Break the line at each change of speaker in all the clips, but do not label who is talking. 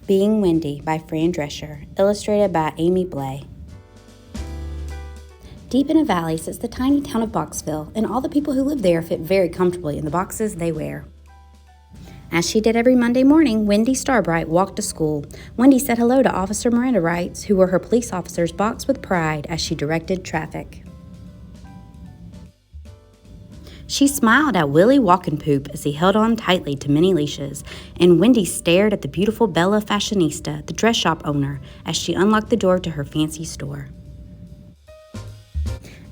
Being Wendy by Fran Drescher, illustrated by Amy Blay. Deep in a valley sits the tiny town of Boxville, and all the people who live there fit very comfortably in the boxes they wear. As she did every Monday morning, Wendy Starbright walked to school. Wendy said hello to Officer Miranda Wrights, who were her police officers, boxed with pride as she directed traffic. She smiled at Willie Walkenpoop as he held on tightly to many leashes, and Wendy stared at the beautiful Bella Fashionista, the dress shop owner, as she unlocked the door to her fancy store.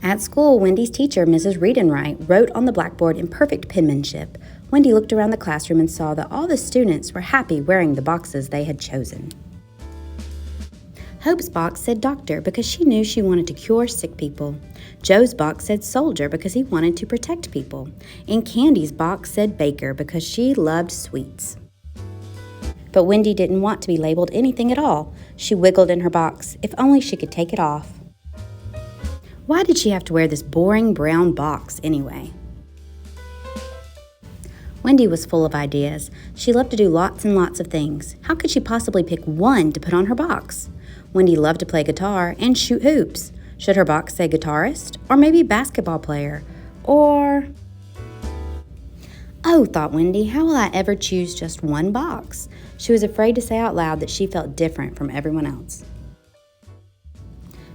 At school, Wendy's teacher, Mrs. Redenwright, wrote on the blackboard in perfect penmanship. Wendy looked around the classroom and saw that all the students were happy wearing the boxes they had chosen. Hope's box said doctor because she knew she wanted to cure sick people. Joe's box said soldier because he wanted to protect people. And Candy's box said baker because she loved sweets. But Wendy didn't want to be labeled anything at all. She wiggled in her box, if only she could take it off. Why did she have to wear this boring brown box anyway? Wendy was full of ideas. She loved to do lots and lots of things. How could she possibly pick one to put on her box? Wendy loved to play guitar and shoot hoops. Should her box say guitarist? Or maybe basketball player? Or... Oh, thought Wendy, how will I ever choose just one box? She was afraid to say out loud that she felt different from everyone else.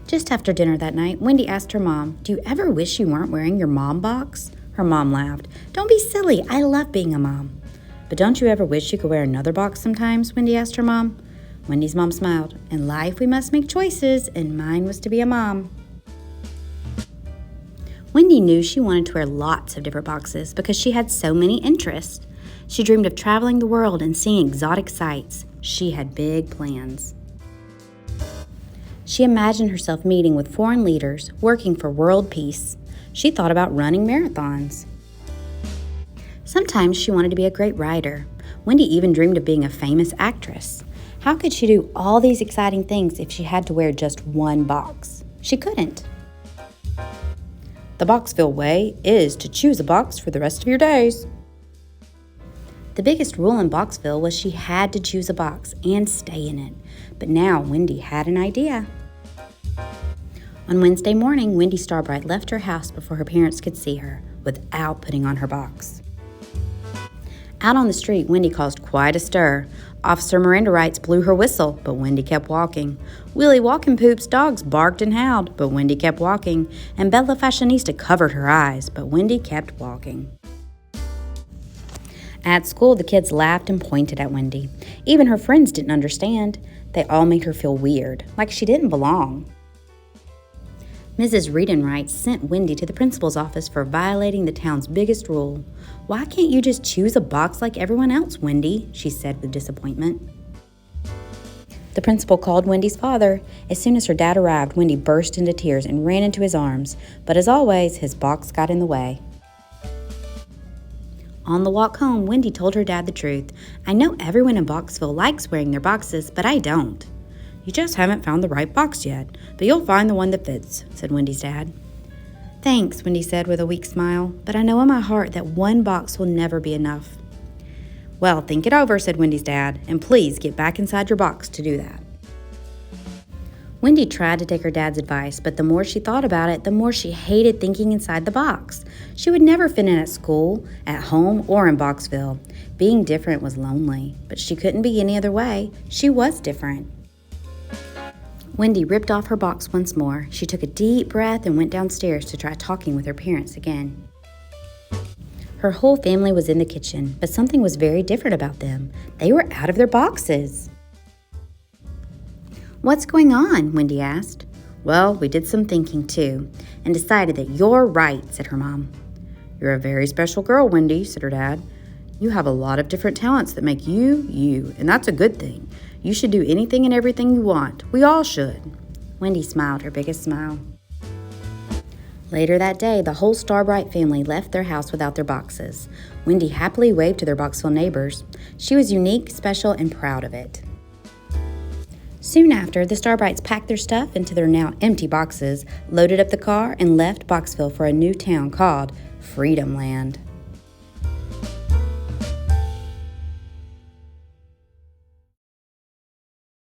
Just after dinner that night, Wendy asked her mom, "Do you ever wish you weren't wearing your mom box?" Her mom laughed. "Don't be silly. I love being a mom." "But don't you ever wish you could wear another box sometimes?" Wendy asked her mom. Wendy's mom smiled. "In life, we must make choices, and mine was to be a mom." Wendy knew she wanted to wear lots of different boxes because she had so many interests. She dreamed of traveling the world and seeing exotic sights. She had big plans. She imagined herself meeting with foreign leaders, working for world peace. She thought about running marathons. Sometimes she wanted to be a great writer. Wendy even dreamed of being a famous actress. How could she do all these exciting things if she had to wear just one box? She couldn't. The Boxville way is to choose a box for the rest of your days. The biggest rule in Boxville was she had to choose a box and stay in it. But now Wendy had an idea. On Wednesday morning, Wendy Starbright left her house before her parents could see her, without putting on her box. Out on the street, Wendy caused quite a stir. Officer Miranda Wrights blew her whistle, but Wendy kept walking. Willie Walkenpoop's dogs barked and howled, but Wendy kept walking. And Bella Fashionista covered her eyes, but Wendy kept walking. At school, the kids laughed and pointed at Wendy. Even her friends didn't understand. They all made her feel weird, like she didn't belong. Mrs. Redenwright sent Wendy to the principal's office for violating the town's biggest rule. "Why can't you just choose a box like everyone else, Wendy?" she said with disappointment. The principal called Wendy's father. As soon as her dad arrived, Wendy burst into tears and ran into his arms. But as always, his box got in the way. On the walk home, Wendy told her dad the truth. "I know everyone in Boxville likes wearing their boxes, but I don't." "You just haven't found the right box yet, but you'll find the one that fits," said Wendy's dad. "Thanks," Wendy said with a weak smile, "but I know in my heart that one box will never be enough." "Well, think it over," said Wendy's dad, "and please get back inside your box to do that." Wendy tried to take her dad's advice, but the more she thought about it, the more she hated thinking inside the box. She would never fit in at school, at home, or in Boxville. Being different was lonely, but she couldn't be any other way. She was different. Wendy ripped off her box once more. She took a deep breath and went downstairs to try talking with her parents again. Her whole family was in the kitchen, but something was very different about them. They were out of their boxes. "What's going on?" Wendy asked. "Well, we did some thinking too, and decided that you're right," said her mom. "You're a very special girl, Wendy," said her dad. "You have a lot of different talents that make you, you, and that's a good thing. You should do anything and everything you want. We all should." Wendy smiled her biggest smile. Later that day, the whole Starbright family left their house without their boxes. Wendy happily waved to their Boxville neighbors. She was unique, special, and proud of it. Soon after, the Starbrights packed their stuff into their now empty boxes, loaded up the car, and left Boxville for a new town called Freedom Land.